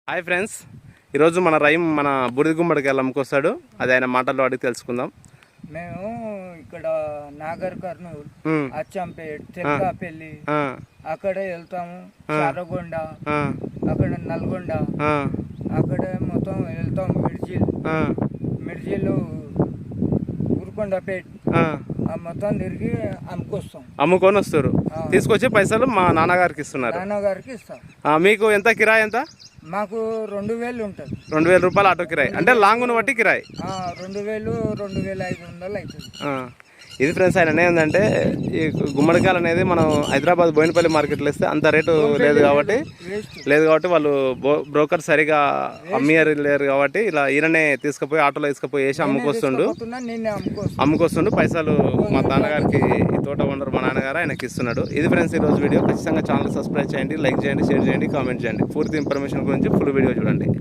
Hi friends, ఈరోజు మన rhyme మన బూడిద గుమ్మడికాయలు అమ్ముకొస్తాడు. అది ఆయన మాటల్లో అడిగి తెలుసుకుందాం. మేము ఇక్కడ నాగర్ కర్నూలు, అచ్చంపేట్, తెల్కాపల్లి అక్కడ వెళ్తాము. చారగొండ, అక్కడ నల్గొండ, అక్కడ మొత్తం వెళ్తాం. మిర్జిల్, ఉరుకొండపేట్ మొత్తం తిరిగి అమ్ముకొని వస్తారు. తీసుకొచ్చి పైసలు మా నాన్నగారికి ఇస్తున్నారు. నాన్నగారికి ఇస్తాం. మీకు ఎంత కిరాయి? ఎంత? మాకు 2000 ఉంటుంది. 2000 రూపాయలు ఆటో కిరాయి, అంటే లాంగ్ను బట్టి కిరాయి 2000, 2500 అవుతుంది. ఇది ఫ్రెండ్స్, ఆయన ఏంటంటే ఈ గుమ్మడికాయలు అనేది మనం హైదరాబాద్ బోయినపల్లి మార్కెట్లో ఇస్తే అంత రేటు లేదు కాబట్టి వాళ్ళు బ్రోకర్ సరిగా అమ్మియలేరు కాబట్టి ఇలా ఈయననే తీసుకుపోయి ఆటోలో తీసుకుపోయి వేసి అమ్ముకొస్తుండు. పైసలు మా నాన్నగారికి ఈ తోట ఓనర్ మా నాన్నగారు ఆయనకి ఇస్తున్నాడు. ఇది ఫ్రెండ్స్ ఈరోజు వీడియో. ఖచ్చితంగా ఛానల్ సబ్స్క్రైబ్ చేయండి, లైక్ చేయండి, షేర్ చేయండి, కామెంట్ చేయండి. పూర్తి ఇన్ఫర్మేషన్ గురించి ఫుల్ వీడియో చూడండి.